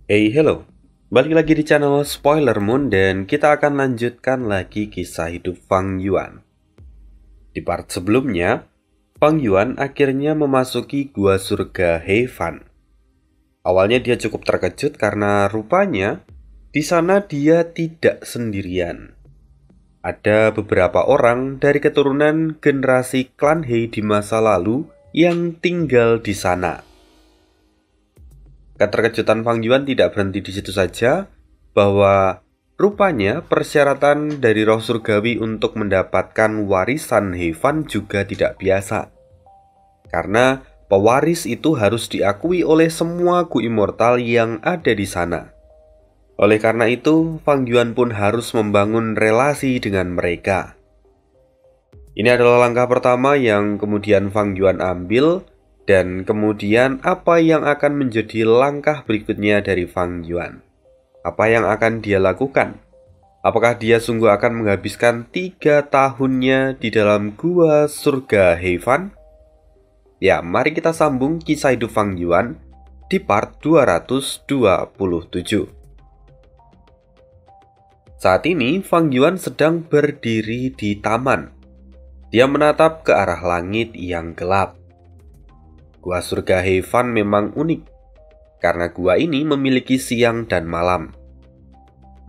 Hello. Balik lagi di channel Spoiler Moon dan kita akan lanjutkan lagi kisah hidup Fang Yuan. Di part sebelumnya, Fang Yuan akhirnya memasuki gua surga Heifan. Awalnya dia cukup terkejut karena rupanya di sana dia tidak sendirian. Ada beberapa orang dari keturunan generasi klan He di masa lalu yang tinggal di sana. Keterkejutan Fang Yuan tidak berhenti di situ saja, bahwa rupanya persyaratan dari roh surgawi untuk mendapatkan warisan Heifan juga tidak biasa. Karena pewaris itu harus diakui oleh semua Gu Immortal yang ada di sana. Oleh karena itu, Fang Yuan pun harus membangun relasi dengan mereka. Ini adalah langkah pertama yang kemudian Fang Yuan ambil. Dan kemudian apa yang akan menjadi langkah berikutnya dari Fang Yuan? Apa yang akan dia lakukan? Apakah dia sungguh akan menghabiskan 3 tahunnya di dalam gua surga Heifan? Ya, mari kita sambung kisah hidup Fang Yuan di part 227. Saat ini Fang Yuan sedang berdiri di taman. Dia menatap ke arah langit yang gelap. Gua surga Heifan memang unik, karena gua ini memiliki siang dan malam.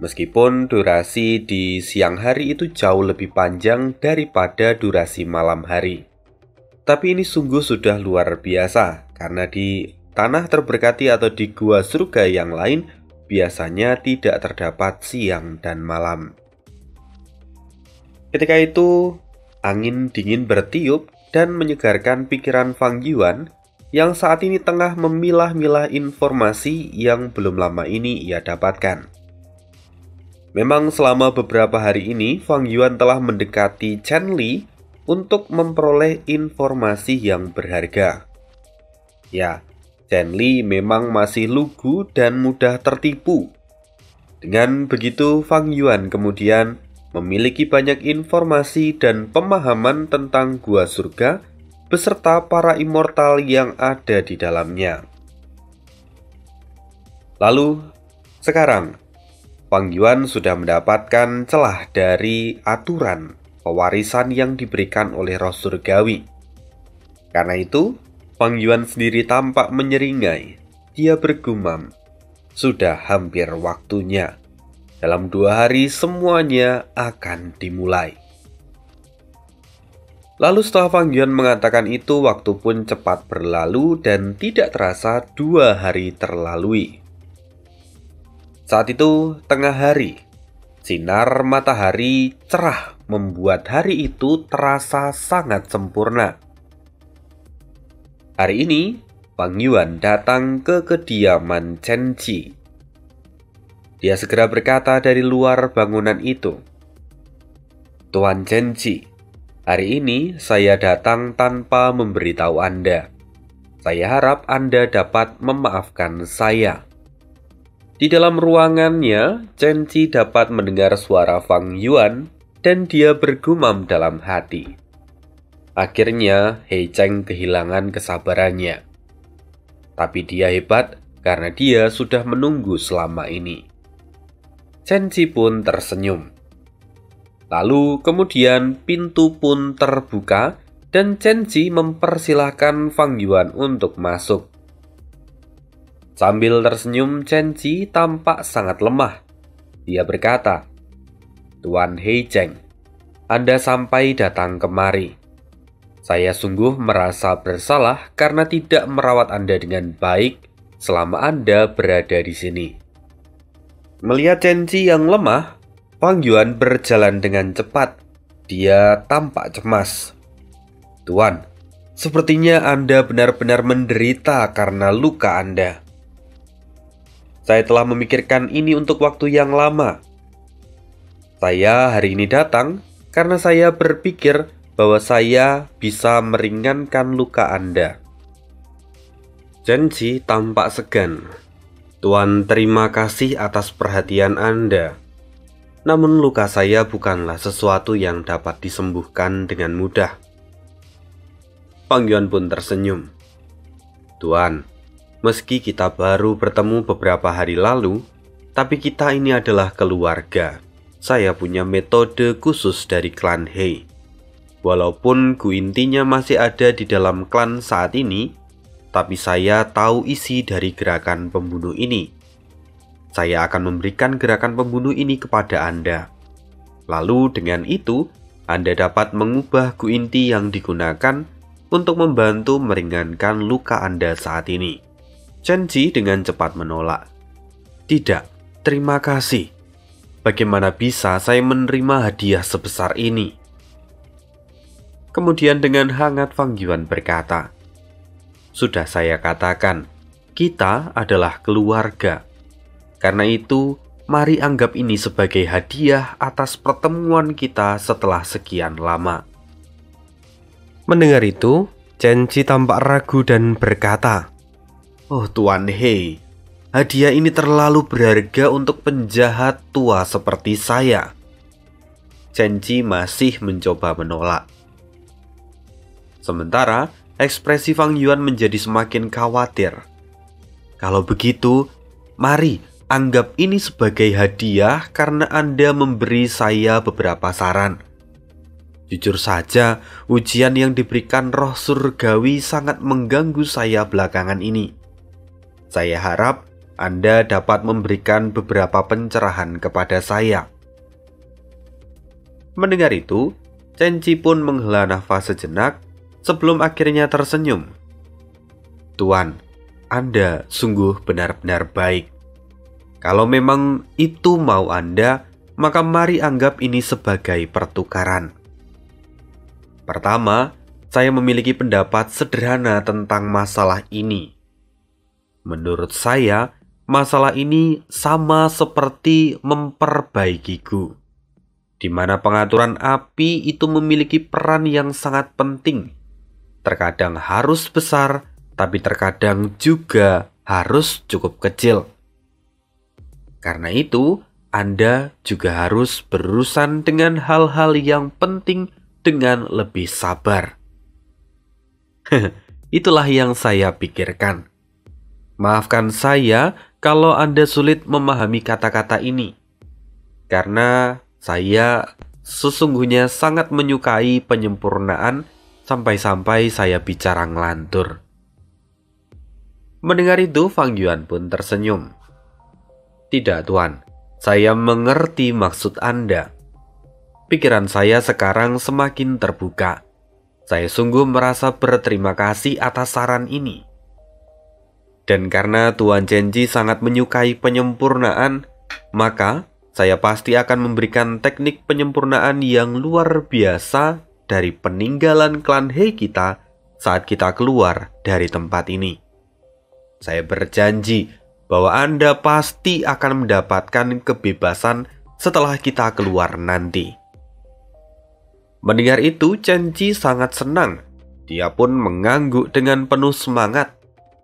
Meskipun durasi di siang hari itu jauh lebih panjang daripada durasi malam hari. Tapi ini sungguh sudah luar biasa, karena di tanah terberkati atau di gua surga yang lain, biasanya tidak terdapat siang dan malam. Ketika itu, angin dingin bertiup dan menyegarkan pikiran Fang Yuan yang saat ini tengah memilah-milah informasi yang belum lama ini ia dapatkan. Memang selama beberapa hari ini Fang Yuan telah mendekati Chen Li untuk memperoleh informasi yang berharga. Ya, Chen Li memang masih lugu dan mudah tertipu. Dengan begitu Fang Yuan kemudian memiliki banyak informasi dan pemahaman tentang gua surga beserta para immortal yang ada di dalamnya. Lalu, sekarang, Fang Yuan sudah mendapatkan celah dari aturan pewarisan yang diberikan oleh roh surgawi. Karena itu, Fang Yuan sendiri tampak menyeringai. Dia bergumam, sudah hampir waktunya. Dalam 2 hari semuanya akan dimulai. Lalu setelah Fang Yuan mengatakan itu, waktu pun cepat berlalu dan tidak terasa 2 hari terlalui. Saat itu tengah hari, sinar matahari cerah membuat hari itu terasa sangat sempurna. Hari ini, Fang Yuan datang ke kediaman Chen Ji. Dia segera berkata dari luar bangunan itu, "Tuan Chen Ji, hari ini saya datang tanpa memberitahu Anda. Saya harap Anda dapat memaafkan saya." Di dalam ruangannya, Chen Ji dapat mendengar suara Fang Yuan dan dia bergumam dalam hati. Akhirnya, He Cheng kehilangan kesabarannya. Tapi dia hebat karena dia sudah menunggu selama ini. Chen Ji pun tersenyum. Lalu kemudian pintu pun terbuka dan Chen Ji mempersilahkan Fang Yuan untuk masuk. Sambil tersenyum, Chen Ji tampak sangat lemah. Dia berkata, "Tuan He Cheng, Anda sampai datang kemari. Saya sungguh merasa bersalah karena tidak merawat Anda dengan baik selama Anda berada di sini." Melihat Chen Ji yang lemah, Fang Yuan berjalan dengan cepat. Dia tampak cemas. "Tuan, sepertinya Anda benar-benar menderita karena luka Anda. Saya telah memikirkan ini untuk waktu yang lama. Saya hari ini datang karena saya berpikir bahwa saya bisa meringankan luka Anda." Chen Ji tampak segan. "Tuan, terima kasih atas perhatian Anda. Namun luka saya bukanlah sesuatu yang dapat disembuhkan dengan mudah." Fang Yuan pun tersenyum. "Tuan, Meski kita baru bertemu beberapa hari lalu, tapi kita ini adalah keluarga. Saya punya metode khusus dari klan He. Walaupun Gu intinya masih ada di dalam klan saat ini, tapi saya tahu isi dari gerakan pembunuh ini. Saya akan memberikan gerakan pembunuh ini kepada Anda. Lalu dengan itu, Anda dapat mengubah Gu inti yang digunakan untuk membantu meringankan luka Anda saat ini. Chen Ji dengan cepat menolak. Tidak, terima kasih. Bagaimana bisa saya menerima hadiah sebesar ini? Kemudian dengan hangat Fang Yuan berkata, sudah saya katakan, kita adalah keluarga. Karena itu, mari anggap ini sebagai hadiah atas pertemuan kita setelah sekian lama. Mendengar itu, Chen Ji tampak ragu dan berkata, oh Tuan He, hadiah ini terlalu berharga untuk penjahat tua seperti saya. Chen Ji masih mencoba menolak. Sementara, ekspresi Fang Yuan menjadi semakin khawatir. Kalau begitu, mari anggap ini sebagai hadiah karena Anda memberi saya beberapa saran. Jujur saja, ujian yang diberikan roh surgawi sangat mengganggu saya belakangan ini. Saya harap Anda dapat memberikan beberapa pencerahan kepada saya. Mendengar itu, Chen Ji pun menghela nafas sejenak sebelum akhirnya tersenyum. Tuan, Anda sungguh benar-benar baik. Kalau memang itu mau Anda, maka mari anggap ini sebagai pertukaran. Pertama, saya memiliki pendapat sederhana tentang masalah ini. Menurut saya, masalah ini sama seperti memperbaiki Gu, di mana pengaturan api itu memiliki peran yang sangat penting. Terkadang harus besar, tapi terkadang juga harus cukup kecil. Karena itu, Anda juga harus berurusan dengan hal-hal yang penting dengan lebih sabar. Itulah yang saya pikirkan. Maafkan saya kalau Anda sulit memahami kata-kata ini, karena saya sesungguhnya sangat menyukai penyempurnaan sampai-sampai saya bicara ngelantur. Mendengar itu, Fang Yuan pun tersenyum. Tidak, Tuan. Saya mengerti maksud Anda. Pikiran saya sekarang semakin terbuka. Saya sungguh merasa berterima kasih atas saran ini. Dan karena Tuan Chen Ji sangat menyukai penyempurnaan, maka saya pasti akan memberikan teknik penyempurnaan yang luar biasa dari peninggalan klan He kita saat kita keluar dari tempat ini. Saya berjanji bahwa Anda pasti akan mendapatkan kebebasan setelah kita keluar nanti. Mendengar itu, Chen Ji sangat senang. Dia pun mengangguk dengan penuh semangat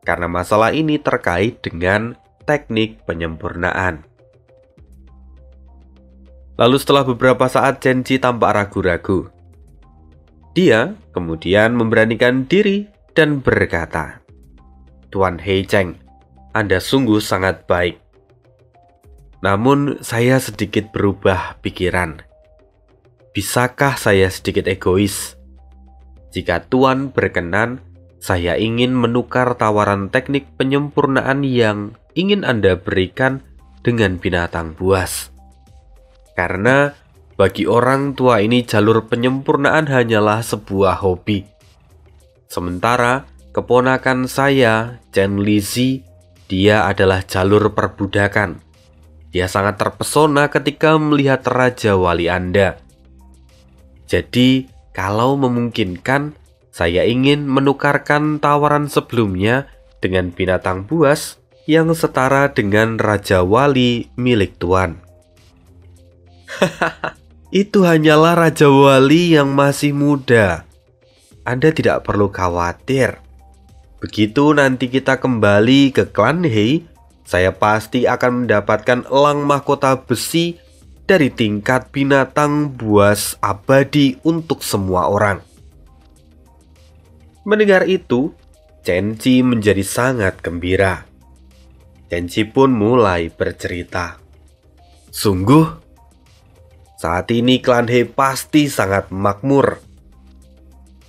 karena masalah ini terkait dengan teknik penyempurnaan. Lalu setelah beberapa saat Chen Ji tampak ragu-ragu. Dia kemudian memberanikan diri dan berkata, Tuan He Cheng, Anda sungguh sangat baik. Namun saya sedikit berubah pikiran. Bisakah saya sedikit egois? Jika Tuan berkenan, saya ingin menukar tawaran teknik penyempurnaan yang ingin Anda berikan dengan binatang buas. Karena bagi orang tua ini jalur penyempurnaan hanyalah sebuah hobi. Sementara keponakan saya, Chen Lizhi, dia adalah jalur perbudakan. Dia sangat terpesona ketika melihat Raja Wali Anda. Jadi, kalau memungkinkan, saya ingin menukarkan tawaran sebelumnya dengan binatang buas yang setara dengan Raja Wali milik Tuan. Itu hanyalah Raja Wali yang masih muda. Anda tidak perlu khawatir. Begitu nanti kita kembali ke klan He, saya pasti akan mendapatkan elang mahkota besi dari tingkat binatang buas abadi untuk semua orang. Mendengar itu, Cenci menjadi sangat gembira. Cenci pun mulai bercerita. Sungguh, saat ini klan He pasti sangat makmur.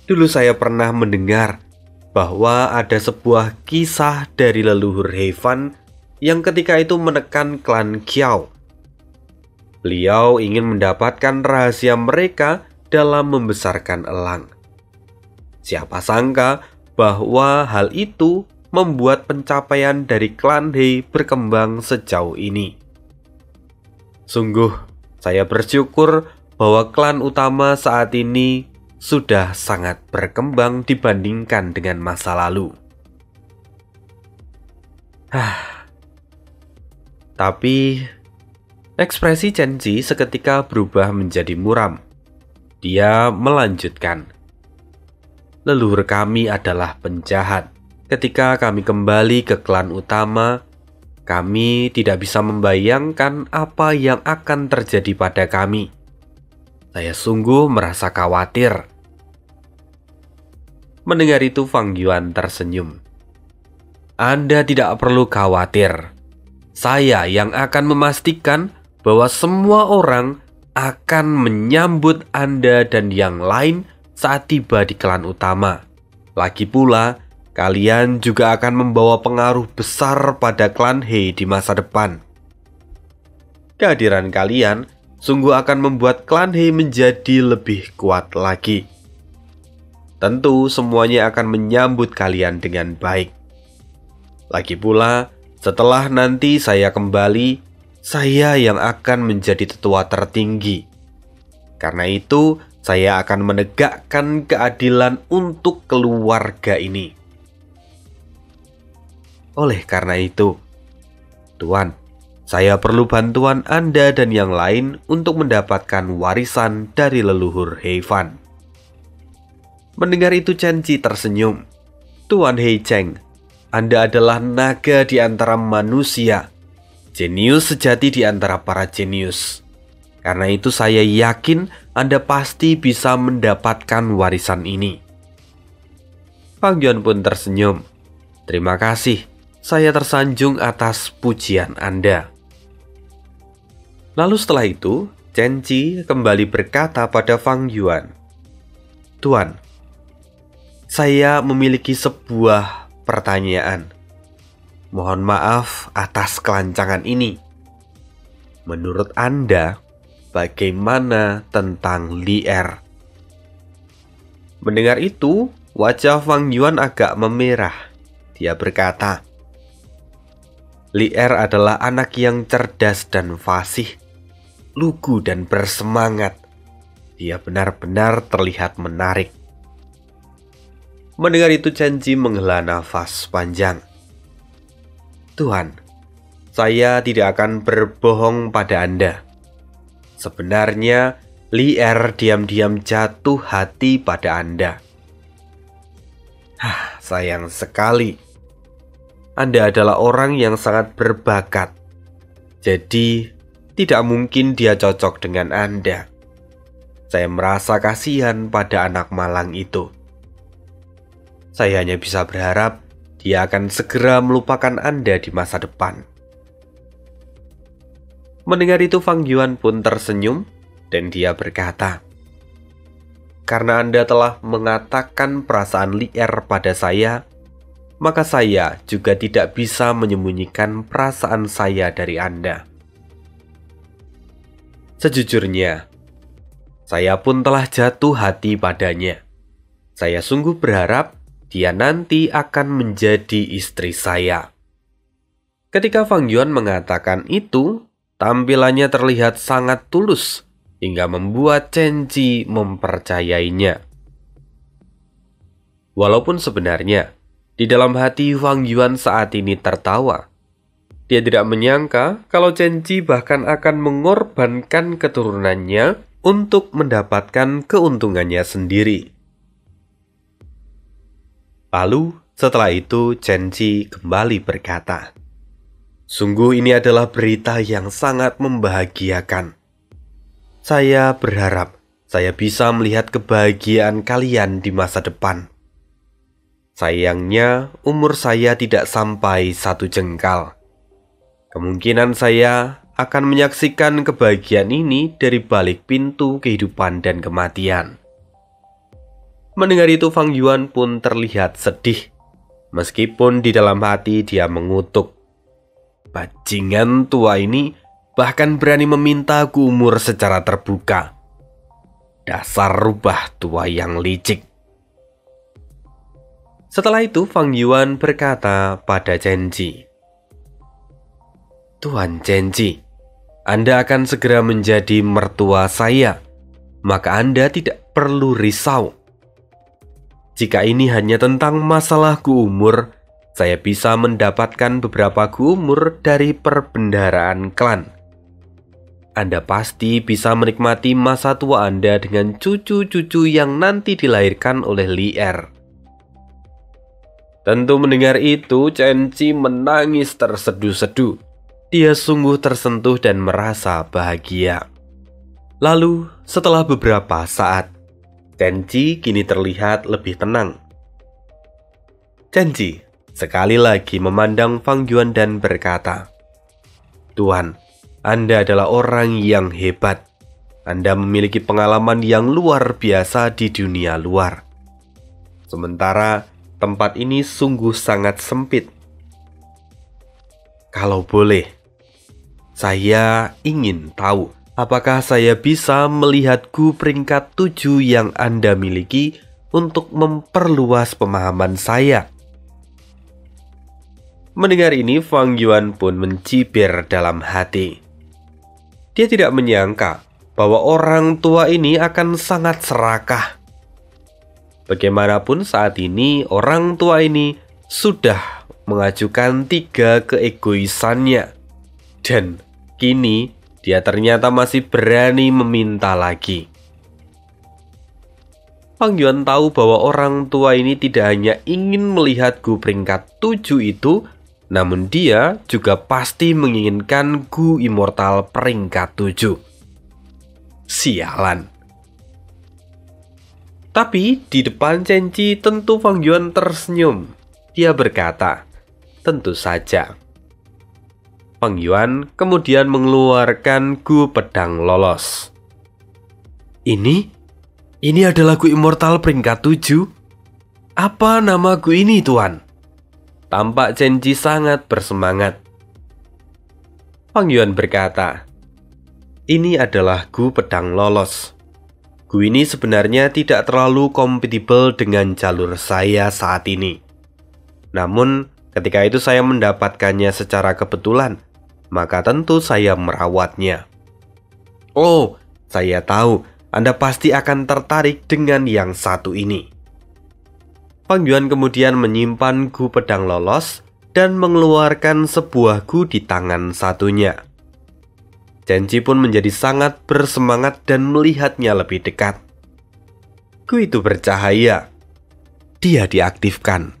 Dulu saya pernah mendengar bahwa ada sebuah kisah dari leluhur He Fan yang ketika itu menekan klan Qiao. Beliau ingin mendapatkan rahasia mereka dalam membesarkan elang. Siapa sangka bahwa hal itu membuat pencapaian dari klan He berkembang sejauh ini. Sungguh, saya bersyukur bahwa klan utama saat ini sudah sangat berkembang dibandingkan dengan masa lalu. Tapi ekspresi Cenci seketika berubah menjadi muram. Dia melanjutkan, leluhur kami adalah penjahat. Ketika kami kembali ke klan utama, kami tidak bisa membayangkan apa yang akan terjadi pada kami. Saya sungguh merasa khawatir. Mendengar itu, Fang Yuan tersenyum. Anda tidak perlu khawatir. Saya yang akan memastikan bahwa semua orang akan menyambut Anda dan yang lain saat tiba di klan utama. Lagi pula, kalian juga akan membawa pengaruh besar pada klan He di masa depan. Kehadiran kalian sungguh akan membuat klan He menjadi lebih kuat lagi. Tentu semuanya akan menyambut kalian dengan baik. Lagi pula, setelah nanti saya kembali, saya yang akan menjadi tetua tertinggi. Karena itu, saya akan menegakkan keadilan untuk keluarga ini. Oleh karena itu, Tuan, saya perlu bantuan Anda dan yang lain untuk mendapatkan warisan dari leluhur He Fan. Mendengar itu, Cenci tersenyum. Tuan He Cheng, Anda adalah naga di antara manusia, jenius sejati di antara para jenius. Karena itu saya yakin Anda pasti bisa mendapatkan warisan ini. Fang Yuan pun tersenyum. Terima kasih, saya tersanjung atas pujian Anda. Lalu setelah itu, Cenci kembali berkata pada Fang Yuan, Tuan, saya memiliki sebuah pertanyaan. Mohon maaf atas kelancangan ini. Menurut Anda, bagaimana tentang Li Er? Mendengar itu, wajah Fang Yuan agak memerah. Dia berkata, Li Er adalah anak yang cerdas dan fasih, lugu dan bersemangat. Dia benar-benar terlihat menarik. Mendengar itu, Cenci menghela nafas panjang. Tuhan, saya tidak akan berbohong pada Anda. Sebenarnya, Li Er diam-diam jatuh hati pada Anda. Sayang sekali. Anda adalah orang yang sangat berbakat. Jadi, tidak mungkin dia cocok dengan Anda. Saya merasa kasihan pada anak malang itu. Saya hanya bisa berharap dia akan segera melupakan Anda di masa depan. Mendengar itu, Fang Yuan pun tersenyum dan dia berkata, karena Anda telah mengatakan perasaan Li Er pada saya, maka saya juga tidak bisa menyembunyikan perasaan saya dari Anda. Sejujurnya, saya pun telah jatuh hati padanya. Saya sungguh berharap dia nanti akan menjadi istri saya. Ketika Fang Yuan mengatakan itu, tampilannya terlihat sangat tulus hingga membuat Cenci mempercayainya. Walaupun sebenarnya di dalam hati Fang Yuan saat ini tertawa. Dia tidak menyangka kalau Cenci bahkan akan mengorbankan keturunannya untuk mendapatkan keuntungannya sendiri. Lalu setelah itu Cenci kembali berkata, sungguh ini adalah berita yang sangat membahagiakan. Saya berharap saya bisa melihat kebahagiaan kalian di masa depan. Sayangnya, umur saya tidak sampai 1 jengkal. Kemungkinan saya akan menyaksikan kebahagiaan ini dari balik pintu kehidupan dan kematian. Mendengar itu, Fang Yuan pun terlihat sedih. Meskipun di dalam hati dia mengutuk. Bajingan tua ini bahkan berani meminta aku umur secara terbuka. Dasar rubah tua yang licik. Setelah itu, Fang Yuan berkata pada Chen Ji, "Tuan Chen Ji, Anda akan segera menjadi mertua saya, maka Anda tidak perlu risau. Jika ini hanya tentang masalah gu umur, saya bisa mendapatkan beberapa gu umur dari perbendaharaan klan. Anda pasti bisa menikmati masa tua Anda dengan cucu-cucu yang nanti dilahirkan oleh Li Er." Tentu mendengar itu, Chen Ji menangis terseduh-seduh. Dia sungguh tersentuh dan merasa bahagia. Lalu, setelah beberapa saat, Chen Ji kini terlihat lebih tenang. Chen Ji sekali lagi memandang Fang Yuan dan berkata, "Tuan, Anda adalah orang yang hebat. Anda memiliki pengalaman yang luar biasa di dunia luar. Sementara tempat ini sungguh sangat sempit. Kalau boleh, saya ingin tahu apakah saya bisa melihat gu peringkat 7 yang Anda miliki untuk memperluas pemahaman saya." Mendengar ini, Fang Yuan pun mencibir dalam hati. Dia tidak menyangka bahwa orang tua ini akan sangat serakah. Bagaimanapun saat ini orang tua ini sudah mengajukan 3 keegoisannya. Dan kini dia ternyata masih berani meminta lagi. Fang Yuan tahu bahwa orang tua ini tidak hanya ingin melihat gu peringkat 7 itu, namun dia juga pasti menginginkan gu immortal peringkat 7. Sialan. Tapi di depan Chen Ji tentu Fang Yuan tersenyum. Dia berkata, "Tentu saja." Fang Yuan kemudian mengeluarkan gu pedang lolos. Ini adalah gu immortal peringkat 7? Apa nama gu ini, Tuan?" Tampak Chen Ji sangat bersemangat. Fang Yuan berkata, "Ini adalah gu pedang lolos. Gu ini sebenarnya tidak terlalu kompatibel dengan jalur saya saat ini. Namun, ketika itu saya mendapatkannya secara kebetulan, maka tentu saya merawatnya." "Oh, saya tahu Anda pasti akan tertarik dengan yang satu ini." Fang Yuan kemudian menyimpan gu pedang lolos dan mengeluarkan sebuah gu di tangan satunya. Chen Ji pun menjadi sangat bersemangat dan melihatnya lebih dekat. Gu itu bercahaya. Dia diaktifkan.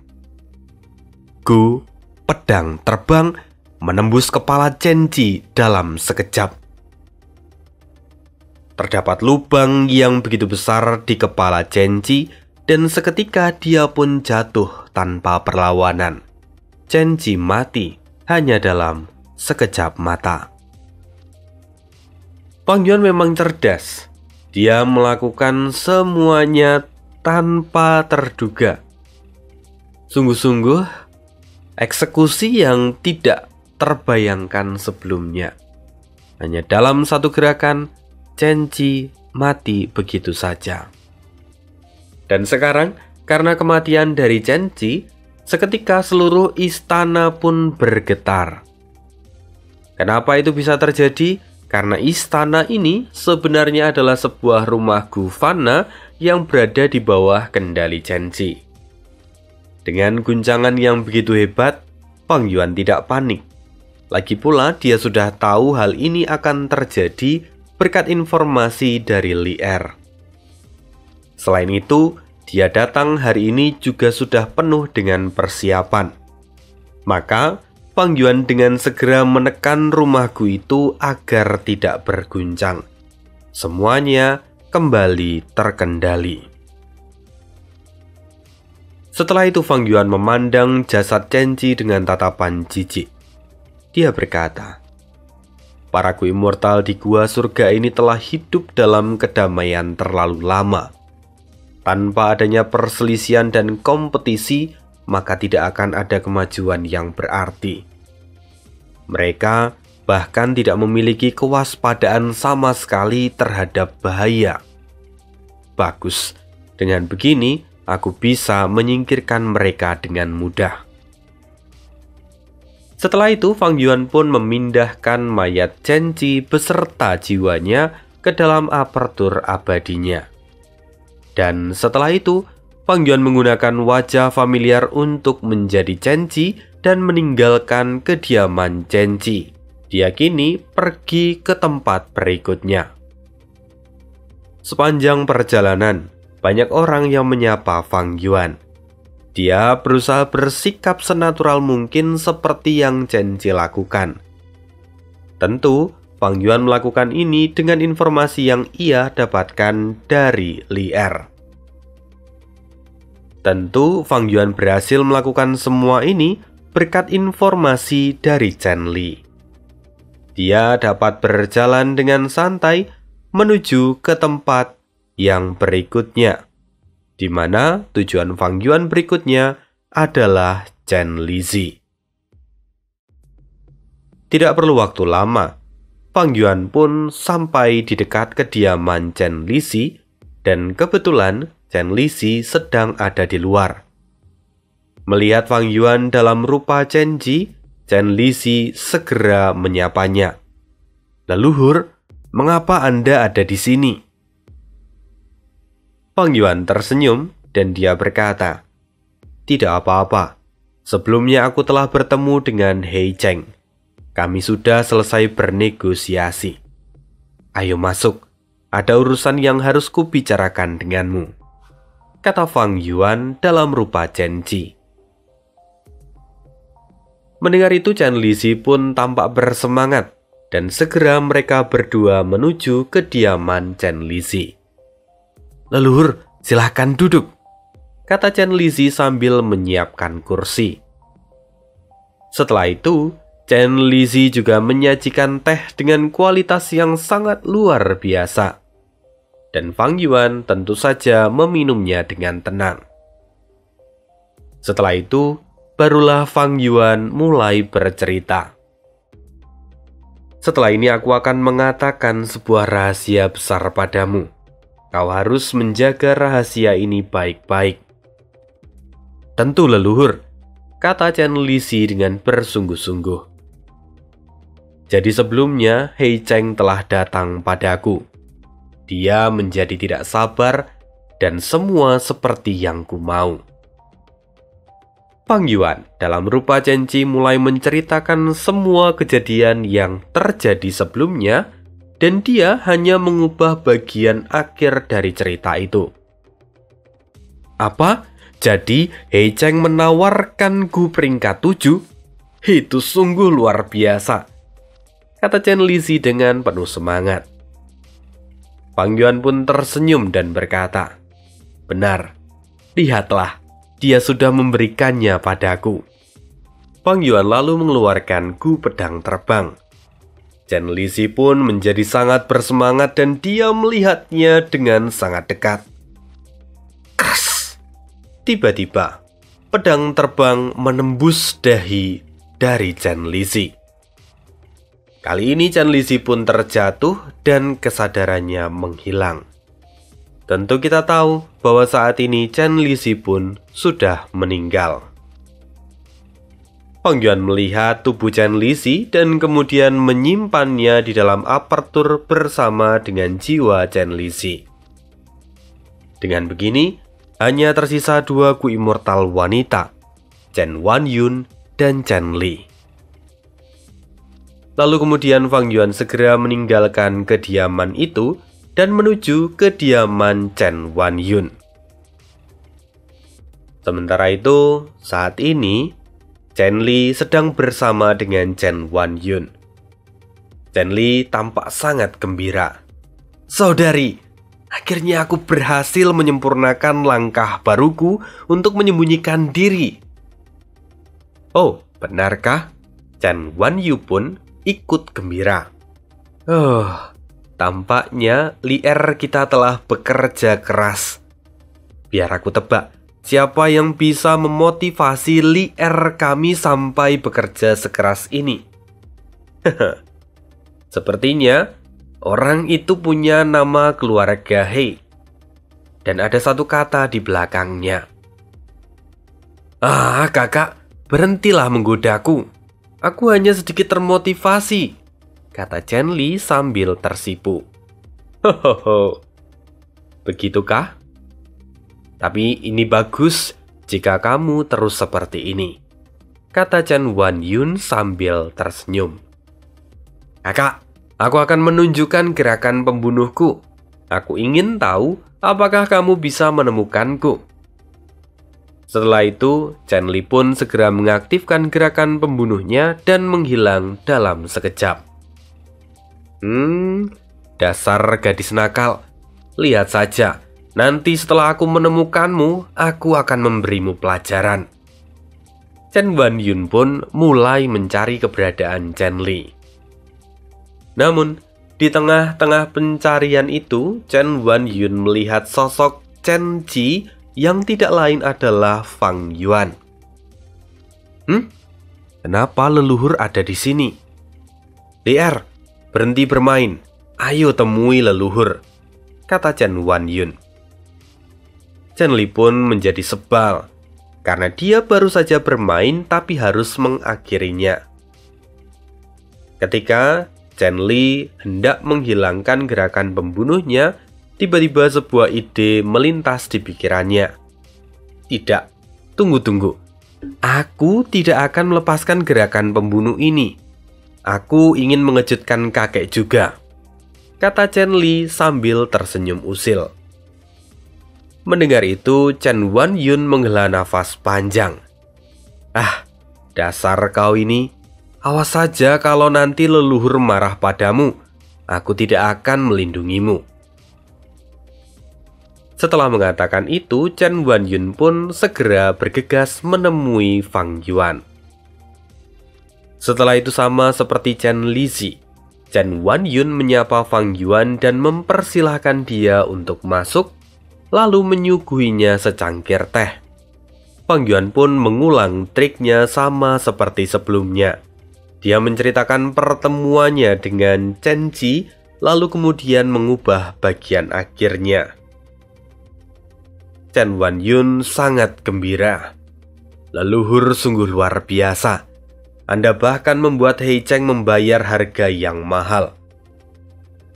Gu pedang terbang menembus kepala Chen Ji dalam sekejap. Terdapat lubang yang begitu besar di kepala Chen Ji dan seketika dia pun jatuh tanpa perlawanan. Chen Ji mati hanya dalam sekejap mata. Fang Yuan memang cerdas. Dia melakukan semuanya tanpa terduga. Sungguh-sungguh eksekusi yang tidak terbayangkan sebelumnya. Hanya dalam satu gerakan, Chen Ji mati begitu saja. Dan sekarang, karena kematian dari Chen Ji, seketika seluruh istana pun bergetar. Kenapa itu bisa terjadi? Karena istana ini sebenarnya adalah sebuah rumah gu fana yang berada di bawah kendali Chen Ji. Dengan guncangan yang begitu hebat, Fang Yuan tidak panik. Lagi pula dia sudah tahu hal ini akan terjadi berkat informasi dari Li Er. Selain itu, dia datang hari ini juga sudah penuh dengan persiapan. Maka Fang Yuan dengan segera menekan rumah gu itu agar tidak berguncang. Semuanya kembali terkendali. Setelah itu Fang Yuan memandang jasad Chen Qi dengan tatapan jijik. Dia berkata, "Para Gu Immortal di gua surga ini telah hidup dalam kedamaian terlalu lama. Tanpa adanya perselisihan dan kompetisi, maka tidak akan ada kemajuan yang berarti. Mereka bahkan tidak memiliki kewaspadaan sama sekali terhadap bahaya. Bagus, dengan begini aku bisa menyingkirkan mereka dengan mudah." Setelah itu, Fang Yuan pun memindahkan mayat Chen Qi beserta jiwanya ke dalam apertur abadinya. Dan setelah itu, Fang Yuan menggunakan wajah familiar untuk menjadi Chen Qi dan meninggalkan kediaman Chen Qi. Dia kini pergi ke tempat berikutnya. Sepanjang perjalanan, banyak orang yang menyapa Fang Yuan. Dia berusaha bersikap senatural mungkin seperti yang Chen Qi lakukan. Tentu, Fang Yuan melakukan ini dengan informasi yang ia dapatkan dari Li Er. Tentu, Fang Yuan berhasil melakukan semua ini berkat informasi dari Chen Li. Dia dapat berjalan dengan santai menuju ke tempat yang berikutnya, di mana tujuan Fang Yuan berikutnya adalah Chen Lizi. Tidak perlu waktu lama, Fang Yuan pun sampai di dekat kediaman Chen Lizi, dan kebetulan Chen Lizi sedang ada di luar. Melihat Fang Yuan dalam rupa Chen Qi, Chen Lizi segera menyapanya. "Leluhur, mengapa Anda ada di sini?" Fang Yuan tersenyum dan dia berkata, "Tidak apa-apa. Sebelumnya aku telah bertemu dengan Hei Cheng. Kami sudah selesai bernegosiasi. Ayo masuk, ada urusan yang harus kubicarakan denganmu," kata Fang Yuan dalam rupa Chen Qi. Mendengar itu, Chen Lizi pun tampak bersemangat dan segera mereka berdua menuju kediaman Chen Lizi. "Leluhur, silahkan duduk," kata Chen Lizi sambil menyiapkan kursi. Setelah itu, Chen Lizi juga menyajikan teh dengan kualitas yang sangat luar biasa. Dan Fang Yuan tentu saja meminumnya dengan tenang. Setelah itu, barulah Fang Yuan mulai bercerita. "Setelah ini aku akan mengatakan sebuah rahasia besar padamu. Kau harus menjaga rahasia ini baik-baik." "Tentu, leluhur," kata Chen Lizi dengan bersungguh-sungguh. "Jadi sebelumnya Hei Cheng telah datang padaku. Dia menjadi tidak sabar dan semua seperti yang ku mau." Fang Yuan dalam rupa Chen Qi mulai menceritakan semua kejadian yang terjadi sebelumnya, dan dia hanya mengubah bagian akhir dari cerita itu. "Apa? Jadi Hei Cheng menawarkanku peringkat 7? Itu sungguh luar biasa," kata Chen Lizi dengan penuh semangat. Fang Yuan pun tersenyum dan berkata, "Benar, lihatlah, dia sudah memberikannya padaku." Fang Yuan lalu mengeluarkan Gu Pedang Terbang. Chen Lizi pun menjadi sangat bersemangat dan dia melihatnya dengan sangat dekat. Kras! Tiba-tiba, pedang terbang menembus dahi dari Chen Lizi. Kali ini Chen Lizi pun terjatuh dan kesadarannya menghilang. Tentu kita tahu bahwa saat ini Chen Lizi pun sudah meninggal. Fang Yuan melihat tubuh Chen Lizi dan kemudian menyimpannya di dalam apertur bersama dengan jiwa Chen Lizi. Dengan begini, hanya tersisa 2 Gu Immortal wanita, Chen Wanyun dan Chen Li. Lalu kemudian Fang Yuan segera meninggalkan kediaman itu dan menuju kediaman Chen Wanyun. Sementara itu, saat ini Chen Li sedang bersama dengan Chen Wanyun. Chen Li tampak sangat gembira. "Saudari, Akhirnya aku berhasil menyempurnakan langkah baruku untuk menyembunyikan diri. Oh, benarkah? Chen Wanyu pun ikut gembira. Tampaknya Lier kita telah bekerja keras. Biar aku tebak, siapa yang bisa memotivasi Lier kami sampai bekerja sekeras ini? Sepertinya orang itu punya nama keluarga He. Dan ada satu kata di belakangnya. Kakak, berhentilah menggodaku. Aku hanya sedikit termotivasi, kata Chen Li sambil tersipu. Hohoho, begitukah? Tapi ini bagus jika kamu terus seperti ini, kata Chen Wanyun sambil tersenyum. Kakak, aku akan menunjukkan gerakan pembunuhku. Aku ingin tahu apakah kamu bisa menemukanku. Setelah itu, Chen Li pun segera mengaktifkan gerakan pembunuhnya dan menghilang dalam sekejap. Dasar gadis nakal. Lihat saja, nanti setelah aku menemukanmu, aku akan memberimu pelajaran. Chen Wanyun pun mulai mencari keberadaan Chen Li. Namun, di tengah-tengah pencarian itu, Chen Wanyun melihat sosok Chen Ji yang tidak lain adalah Fang Yuan. Kenapa leluhur ada di sini? Lier, berhenti bermain. Ayo temui leluhur, kata Chen Wanyun. Chen Li pun menjadi sebal, karena dia baru saja bermain tapi harus mengakhirinya. Ketika Chen Li hendak menghilangkan gerakan pembunuhnya, tiba-tiba sebuah ide melintas di pikirannya. Tidak, tunggu. Aku tidak akan melepaskan gerakan pembunuh ini. Aku ingin mengejutkan kakek juga, kata Chen Li sambil tersenyum usil. Mendengar itu, Chen Wanyun menghela nafas panjang. Dasar kau ini. Awas saja kalau nanti leluhur marah padamu. Aku tidak akan melindungimu. Setelah mengatakan itu, Chen Wanyun pun segera bergegas menemui Fang Yuan. Setelah itu sama seperti Chen Lizi, Chen Wanyun menyapa Fang Yuan dan mempersilahkan dia untuk masuk, lalu menyuguhinya secangkir teh. Fang Yuan pun mengulang triknya sama seperti sebelumnya. Dia menceritakan pertemuannya dengan Chen Ji, lalu kemudian mengubah bagian akhirnya. Chen Wanyun sangat gembira. Leluhur sungguh luar biasa. Anda bahkan membuat He Cheng membayar harga yang mahal.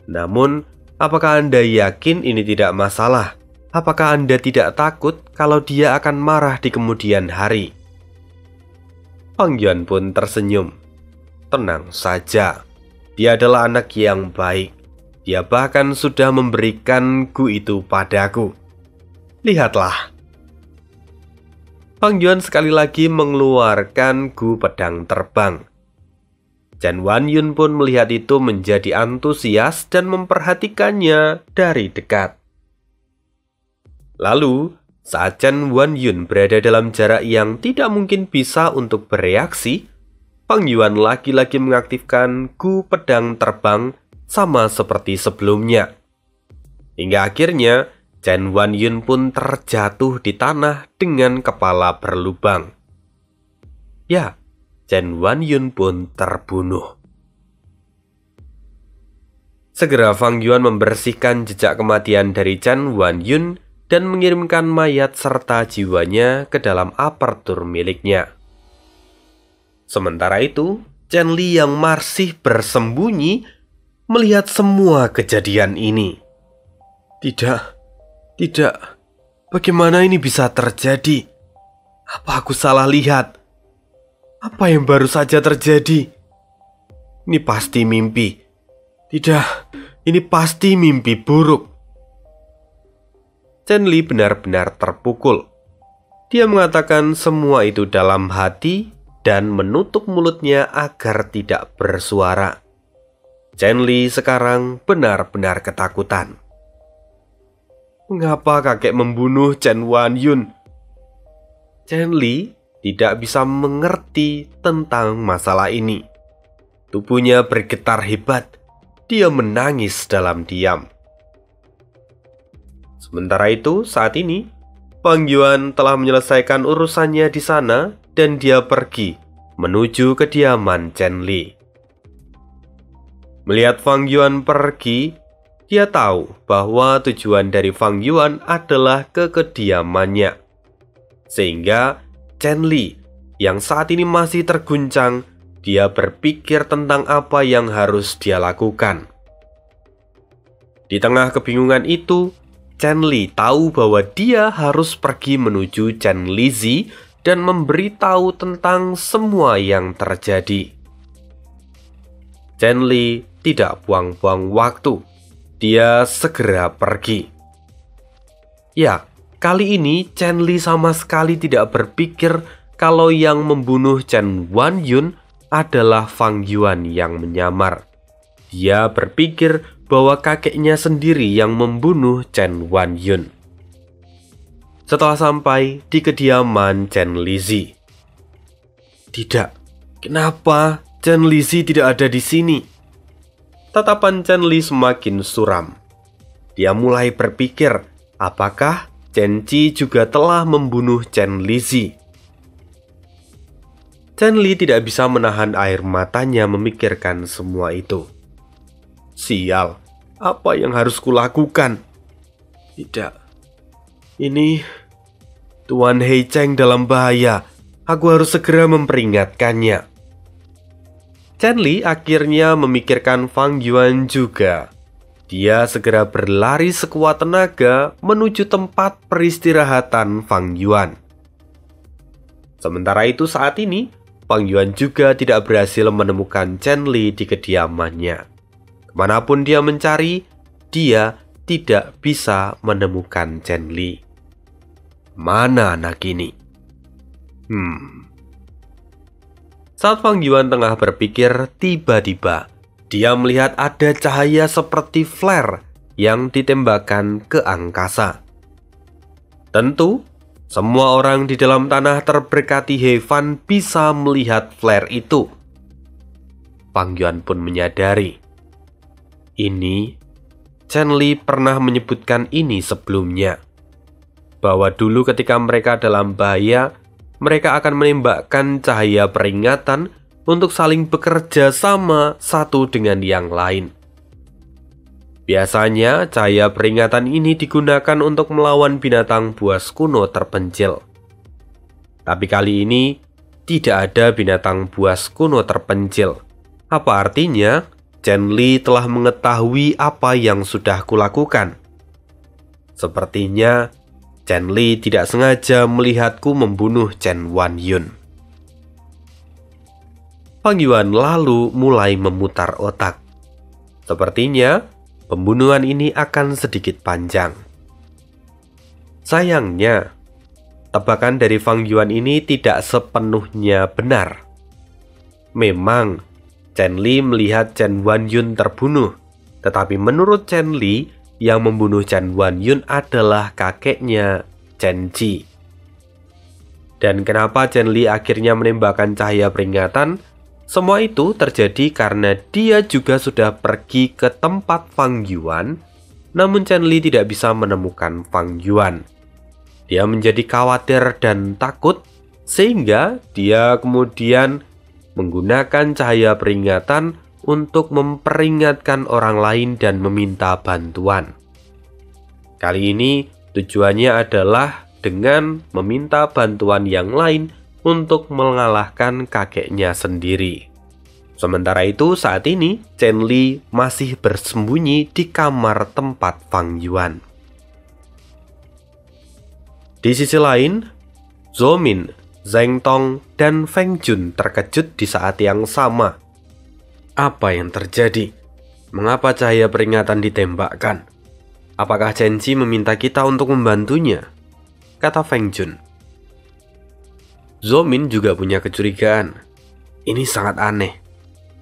Namun, apakah Anda yakin ini tidak masalah? Apakah Anda tidak takut kalau dia akan marah di kemudian hari? Fang Yuan pun tersenyum. Tenang saja, dia adalah anak yang baik. Dia bahkan sudah memberikan gu itu padaku. Lihatlah. Fang Yuan sekali lagi mengeluarkan gu pedang terbang. Chen Wanyun pun melihat itu menjadi antusias dan memperhatikannya dari dekat. Lalu, saat Chen Wanyun berada dalam jarak yang tidak mungkin bisa untuk bereaksi, Fang Yuan lagi-lagi mengaktifkan gu pedang terbang sama seperti sebelumnya. Hingga akhirnya, Chen Wanyun pun terjatuh di tanah dengan kepala berlubang. Ya, Chen Wanyun pun terbunuh. Segera Fang Yuan membersihkan jejak kematian dari Chen Wanyun dan mengirimkan mayat serta jiwanya ke dalam apertur miliknya. Sementara itu, Chen Li yang masih bersembunyi melihat semua kejadian ini. Tidak, bagaimana ini bisa terjadi? Apa aku salah lihat? Apa yang baru saja terjadi? Ini pasti mimpi. Tidak, ini pasti mimpi buruk. Chen Li benar-benar terpukul. Dia mengatakan semua itu dalam hati dan menutup mulutnya agar tidak bersuara. Chen Li sekarang benar-benar ketakutan. Mengapa kakek membunuh Chen Wanyun? Chen Li tidak bisa mengerti tentang masalah ini. Tubuhnya bergetar hebat. Dia menangis dalam diam. Sementara itu, saat ini, Fang Yuan telah menyelesaikan urusannya di sana dan dia pergi menuju kediaman Chen Li. Melihat Fang Yuan pergi, dia tahu bahwa tujuan dari Fang Yuan adalah ke kediamannya. Sehingga Chen Li yang saat ini masih terguncang, dia berpikir tentang apa yang harus dia lakukan. Di tengah kebingungan itu, Chen Li tahu bahwa dia harus pergi menuju Chen Lizi dan memberitahu tentang semua yang terjadi. Chen Li tidak buang-buang waktu. Dia segera pergi. Ya, kali ini Chen Li sama sekali tidak berpikir kalau yang membunuh Chen Wanyun adalah Fang Yuan yang menyamar. Dia berpikir bahwa kakeknya sendiri yang membunuh Chen Wanyun. Setelah sampai di kediaman Chen Lizi. Tidak, kenapa Chen Lizi tidak ada di sini? Tatapan Chen Li semakin suram. Dia mulai berpikir, apakah Chen Qi juga telah membunuh Chen Lizi? Chen Li tidak bisa menahan air matanya memikirkan semua itu. Sial, apa yang harus kulakukan? Tidak, ini Tuan Hei Cheng dalam bahaya. Aku harus segera memperingatkannya. Chen Li akhirnya memikirkan Fang Yuan juga. Dia segera berlari sekuat tenaga menuju tempat peristirahatan Fang Yuan. Sementara itu saat ini, Fang Yuan juga tidak berhasil menemukan Chen Li di kediamannya. Kemanapun dia mencari, dia tidak bisa menemukan Chen Li. Mana anak ini? Saat Fang Yuan tengah berpikir, tiba-tiba dia melihat ada cahaya seperti flare yang ditembakkan ke angkasa. Tentu, semua orang di dalam tanah terberkati He Fan bisa melihat flare itu. Fang Yuan pun menyadari. Ini, Chen Li pernah menyebutkan ini sebelumnya. Bahwa dulu ketika mereka dalam bahaya, mereka akan menembakkan cahaya peringatan untuk saling bekerja sama satu dengan yang lain. Biasanya, cahaya peringatan ini digunakan untuk melawan binatang buas kuno terpencil. Tapi kali ini, tidak ada binatang buas kuno terpencil. Apa artinya? Chen Li telah mengetahui apa yang sudah kulakukan. Sepertinya, Chen Li tidak sengaja melihatku membunuh Chen Wanyun. Fang Yuan lalu mulai memutar otak. Sepertinya, pembunuhan ini akan sedikit panjang. Sayangnya, tebakan dari Fang Yuan ini tidak sepenuhnya benar. Memang, Chen Li melihat Chen Wanyun terbunuh, tetapi menurut Chen Li, yang membunuh Chen Wanyun adalah kakeknya Chen Qi. Dan kenapa Chen Li akhirnya menembakkan cahaya peringatan? Semua itu terjadi karena dia juga sudah pergi ke tempat Fang Yuan, namun Chen Li tidak bisa menemukan Fang Yuan. Dia menjadi khawatir dan takut, sehingga dia kemudian menggunakan cahaya peringatan untuk memperingatkan orang lain dan meminta bantuan. Kali ini tujuannya adalah dengan meminta bantuan yang lain untuk mengalahkan kakeknya sendiri. Sementara itu saat ini Chen Li masih bersembunyi di kamar tempat Fang Yuan. Di sisi lain, Zhou Min, Zheng Tong, dan Feng Jun terkejut di saat yang sama. Apa yang terjadi? Mengapa cahaya peringatan ditembakkan? Apakah Chen Qi meminta kita untuk membantunya? Kata Feng Jun. Zhou Min juga punya kecurigaan. Ini sangat aneh.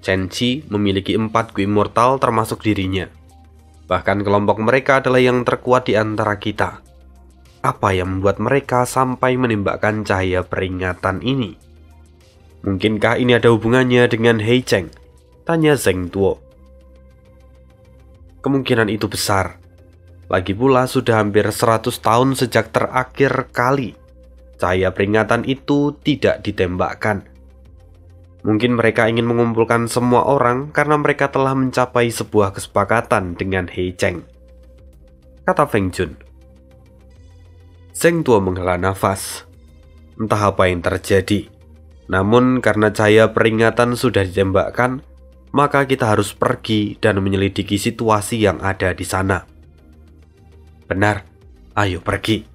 Chen Qi memiliki 4 Gu Immortal termasuk dirinya. Bahkan kelompok mereka adalah yang terkuat di antara kita. Apa yang membuat mereka sampai menembakkan cahaya peringatan ini? Mungkinkah ini ada hubungannya dengan Hei Cheng? Tanya Zheng Tuo. Kemungkinan itu besar. Lagi pula sudah hampir 100 tahun sejak terakhir kali cahaya peringatan itu tidak ditembakkan. Mungkin mereka ingin mengumpulkan semua orang karena mereka telah mencapai sebuah kesepakatan dengan Hei Cheng, kata Feng Jun. Zheng Tuo menghela nafas. Entah apa yang terjadi. Namun karena cahaya peringatan sudah ditembakkan, maka kita harus pergi dan menyelidiki situasi yang ada di sana. Benar, ayo pergi,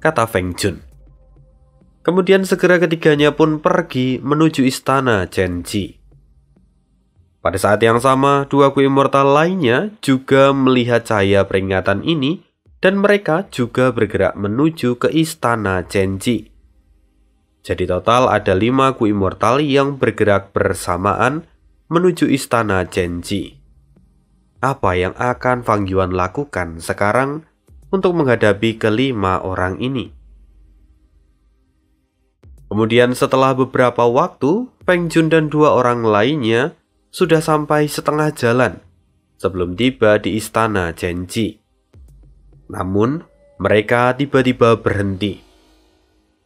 kata Feng Jun. Kemudian segera ketiganya pun pergi menuju istana Chen-Ji. Pada saat yang sama, dua Ku Immortal lainnya juga melihat cahaya peringatan ini dan mereka juga bergerak menuju ke istana Chen-Ji. Jadi total ada 5 Ku Immortal yang bergerak bersamaan menuju istana Chen-Ji. Apa yang akan Fang Yuan lakukan sekarang untuk menghadapi kelima orang ini? Kemudian setelah beberapa waktu, Feng Jun dan 2 orang lainnya sudah sampai setengah jalan sebelum tiba di istana Chen-Ji. Namun, mereka tiba-tiba berhenti.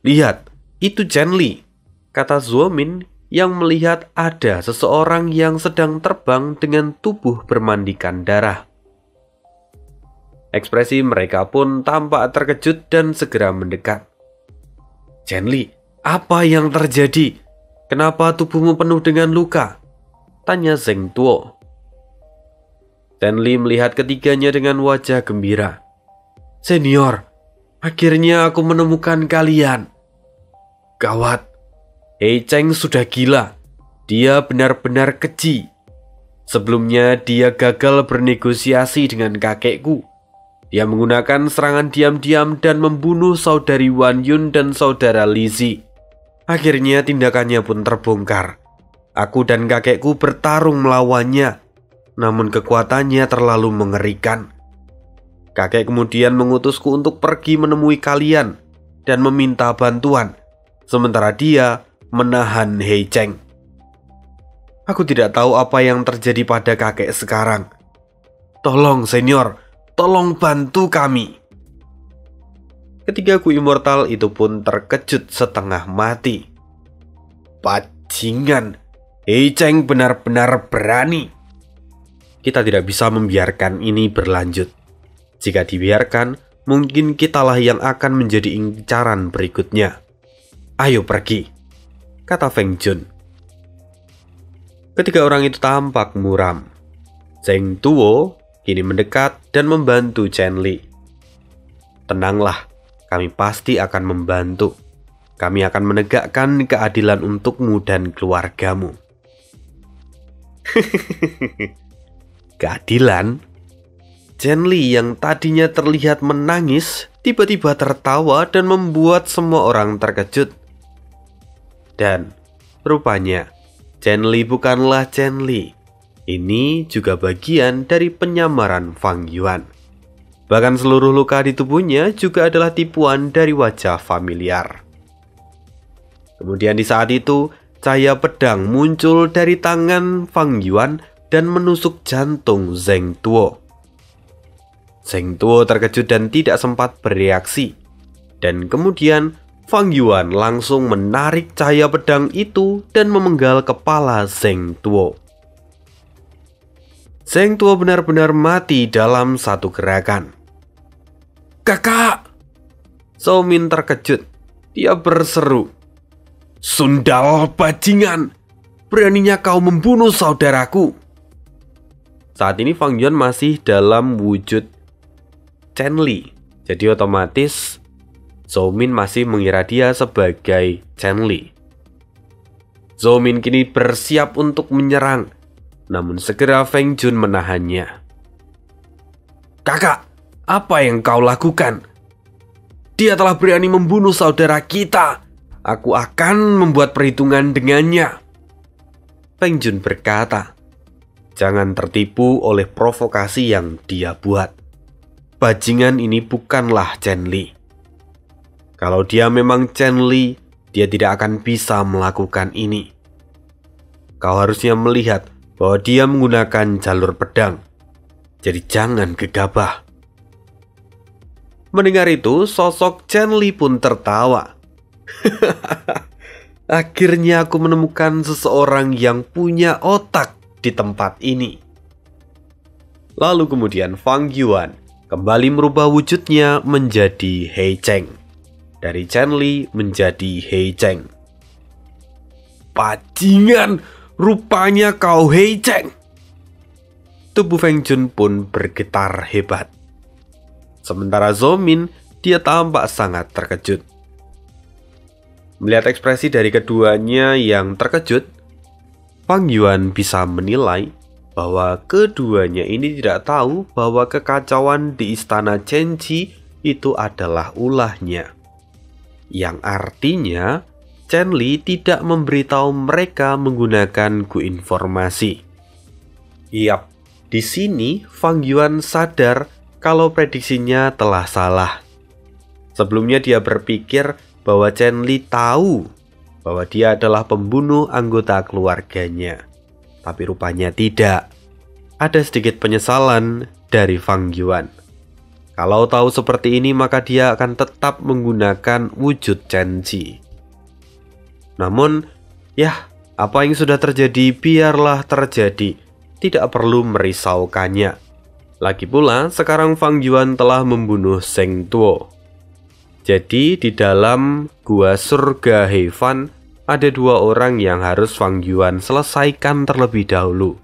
Lihat, itu Chen Li, kata Zhou Min yang melihat ada seseorang yang sedang terbang dengan tubuh bermandikan darah. Ekspresi mereka pun tampak terkejut dan segera mendekat. Chen Li, apa yang terjadi? Kenapa tubuhmu penuh dengan luka? Tanya Zheng Tuo. Chen Li melihat ketiganya dengan wajah gembira. Senior, akhirnya aku menemukan kalian. Gawat, Hei Cheng sudah gila. Dia benar-benar keji. Sebelumnya dia gagal bernegosiasi dengan kakekku. Dia menggunakan serangan diam-diam dan membunuh saudari Wan Yun dan saudara Lizzie. Akhirnya tindakannya pun terbongkar. Aku dan kakekku bertarung melawannya, namun kekuatannya terlalu mengerikan. Kakek kemudian mengutusku untuk pergi menemui kalian dan meminta bantuan, sementara dia menahan Hei Cheng. Aku tidak tahu apa yang terjadi pada kakek sekarang. Tolong senior, tolong bantu kami. Ketiga Ku Immortal itu pun terkejut setengah mati. Bajingan, Hei Cheng benar-benar berani. Kita tidak bisa membiarkan ini berlanjut. Jika dibiarkan, mungkin kitalah yang akan menjadi incaran berikutnya. Ayo pergi, kata Feng Jun. Ketiga orang itu tampak muram. Zheng Tuo kini mendekat dan membantu Chen Li. Tenanglah, kami pasti akan membantu. Kami akan menegakkan keadilan untukmu dan keluargamu. Keadilan? Chen Li yang tadinya terlihat menangis, tiba-tiba tertawa dan membuat semua orang terkejut. Dan rupanya, Chen Li bukanlah Chen Li. Ini juga bagian dari penyamaran Fang Yuan. Bahkan seluruh luka di tubuhnya juga adalah tipuan dari wajah familiar. Kemudian di saat itu, cahaya pedang muncul dari tangan Fang Yuan dan menusuk jantung Zheng Tuo. Zheng Tuo terkejut dan tidak sempat bereaksi. Dan kemudian Fang Yuan langsung menarik cahaya pedang itu dan memenggal kepala Zheng Tuo. Zheng Tuo benar-benar mati dalam satu gerakan. Kakak! Zhou Min terkejut. Dia berseru, Sundal bajingan! Beraninya kau membunuh saudaraku! Saat ini Fang Yuan masih dalam wujud Chen Li. Jadi otomatis Zhou Min masih mengira dia sebagai Chen Li. Zhou Min kini bersiap untuk menyerang. Namun segera Feng Jun menahannya. Kakak, apa yang kau lakukan? Dia telah berani membunuh saudara kita. Aku akan membuat perhitungan dengannya. Feng Jun berkata. Jangan tertipu oleh provokasi yang dia buat. Bajingan ini bukanlah Chen Li. Kalau dia memang Chen Li, dia tidak akan bisa melakukan ini. Kau harusnya melihat bahwa dia menggunakan jalur pedang. Jadi jangan gegabah. Mendengar itu, sosok Chen Li pun tertawa. Akhirnya aku menemukan seseorang yang punya otak di tempat ini. Lalu kemudian Fang Yuan kembali merubah wujudnya menjadi He Cheng. Dari Chen Li menjadi He Cheng. Bajingan, rupanya kau He Cheng. Tubuh Feng Jun pun bergetar hebat. Sementara Zhou Min, dia tampak sangat terkejut. Melihat ekspresi dari keduanya yang terkejut, Fang Yuan bisa menilai bahwa keduanya ini tidak tahu bahwa kekacauan di istana Chen-Ji itu adalah ulahnya. Yang artinya, Chen Li tidak memberitahu mereka menggunakan Gu informasi. Yap, di sini Fang Yuan sadar kalau prediksinya telah salah. Sebelumnya dia berpikir bahwa Chen Li tahu bahwa dia adalah pembunuh anggota keluarganya. Tapi rupanya tidak. Ada sedikit penyesalan dari Fang Yuan. Kalau tahu seperti ini maka dia akan tetap menggunakan wujud Chen-Ji. Namun, ya, apa yang sudah terjadi biarlah terjadi. Tidak perlu merisaukannya. Lagi pula, sekarang Fang Yuan telah membunuh Zheng Tuo. Jadi di dalam gua surga Heifan ada dua orang yang harus Fang Yuan selesaikan terlebih dahulu.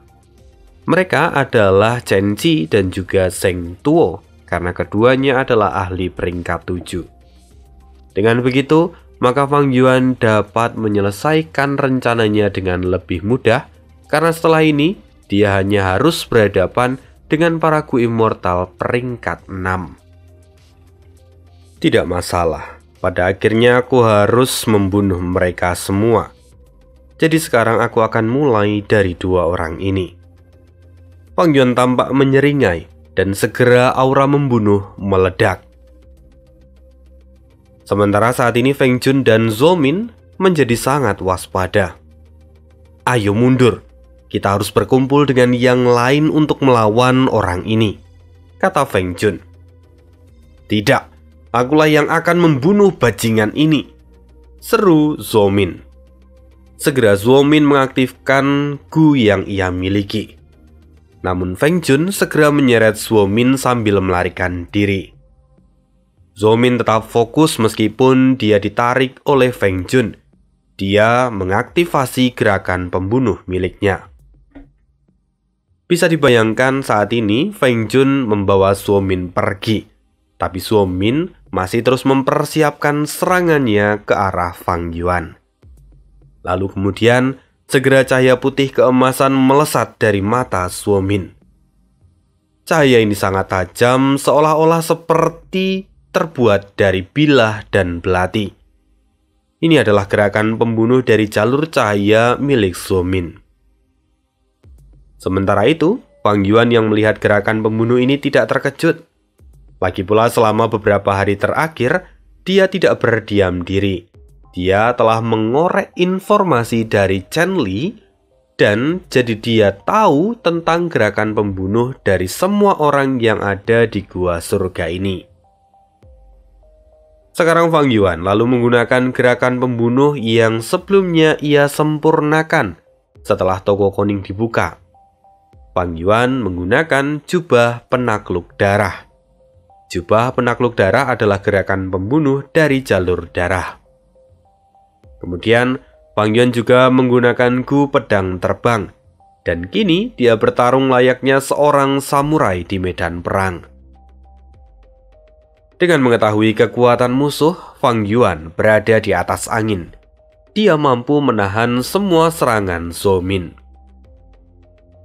Mereka adalah Chen-Ji dan juga Zheng Tuo karena keduanya adalah ahli peringkat 7. Dengan begitu, maka Fang Yuan dapat menyelesaikan rencananya dengan lebih mudah karena setelah ini dia hanya harus berhadapan dengan para Gu Immortal peringkat 6. Tidak masalah, pada akhirnya aku harus membunuh mereka semua. Jadi sekarang aku akan mulai dari dua orang ini. Fang Yuan tampak menyeringai dan segera aura membunuh meledak. Sementara saat ini Feng Jun dan Zhou Min menjadi sangat waspada. Ayo mundur, kita harus berkumpul dengan yang lain untuk melawan orang ini, kata Feng Jun. Tidak, akulah yang akan membunuh bajingan ini, seru Zhou Min. Segera Zhou Min mengaktifkan Gu yang ia miliki. Namun Feng Jun segera menyeret Zhou Min sambil melarikan diri. Zhou Min tetap fokus meskipun dia ditarik oleh Feng Jun. Dia mengaktifasi gerakan pembunuh miliknya. Bisa dibayangkan saat ini Feng Jun membawa Zhou Min pergi. Tapi Zhou Min masih terus mempersiapkan serangannya ke arah Fang Yuan. Lalu kemudian segera cahaya putih keemasan melesat dari mata Zhou Min. Cahaya ini sangat tajam seolah-olah seperti terbuat dari bilah dan belati. Ini adalah gerakan pembunuh dari jalur cahaya milik Zhou Min. Sementara itu, Fang Yuan yang melihat gerakan pembunuh ini tidak terkejut. Lagi pula selama beberapa hari terakhir, dia tidak berdiam diri. Dia telah mengorek informasi dari Chen Li dan jadi dia tahu tentang gerakan pembunuh dari semua orang yang ada di gua surga ini. Sekarang Fang Yuan lalu menggunakan gerakan pembunuh yang sebelumnya ia sempurnakan setelah toko kuning dibuka. Fang Yuan menggunakan jubah penakluk darah. Jubah penakluk darah adalah gerakan pembunuh dari jalur darah. Kemudian Fang Yuan juga menggunakan Gu pedang terbang. Dan kini dia bertarung layaknya seorang samurai di medan perang. Dengan mengetahui kekuatan musuh, Fang Yuan berada di atas angin. Dia mampu menahan semua serangan Zhou Min.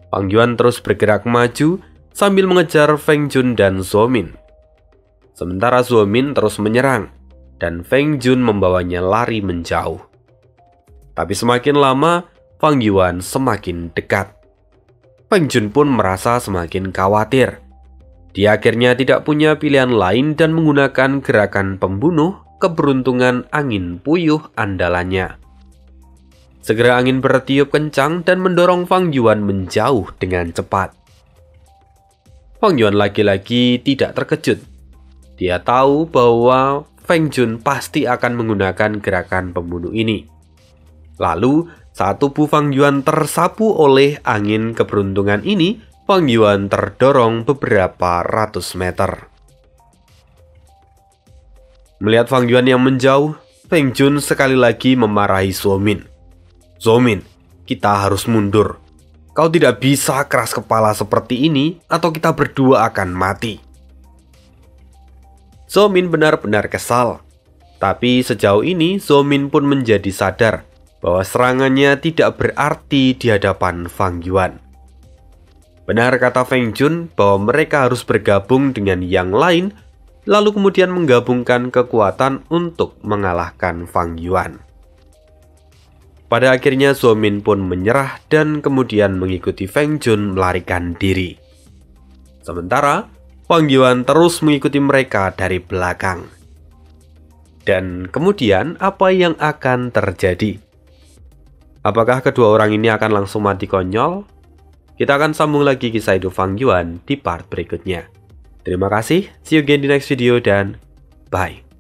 Fang Yuan terus bergerak maju sambil mengejar Feng Jun dan Zhou Min. Sementara Zhou Min terus menyerang dan Feng Jun membawanya lari menjauh. Tapi semakin lama, Fang Yuan semakin dekat. Feng Jun pun merasa semakin khawatir. Dia akhirnya tidak punya pilihan lain dan menggunakan gerakan pembunuh keberuntungan angin puyuh andalannya. Segera angin bertiup kencang dan mendorong Fang Yuan menjauh dengan cepat. Fang Yuan lagi-lagi tidak terkejut. Dia tahu bahwa Feng Jun pasti akan menggunakan gerakan pembunuh ini. Lalu, saat tubuh Fang Yuan tersapu oleh angin keberuntungan ini, Fang Yuan terdorong beberapa ratus meter. Melihat Fang Yuan yang menjauh, Feng Jun sekali lagi memarahi Zhou Min. "Zhou Min, kita harus mundur. Kau tidak bisa keras kepala seperti ini atau kita berdua akan mati." Zhou Min benar-benar kesal. Tapi sejauh ini Zhou Min pun menjadi sadar bahwa serangannya tidak berarti di hadapan Fang Yuan. Benar kata Feng Jun bahwa mereka harus bergabung dengan yang lain, lalu kemudian menggabungkan kekuatan untuk mengalahkan Fang Yuan. Pada akhirnya Zhou Min pun menyerah dan kemudian mengikuti Feng Jun melarikan diri. Sementara Fang Yuan terus mengikuti mereka dari belakang. Dan kemudian apa yang akan terjadi? Apakah kedua orang ini akan langsung mati konyol? Kita akan sambung lagi kisah hidup Fang Yuan di part berikutnya. Terima kasih, see you again di next video dan bye.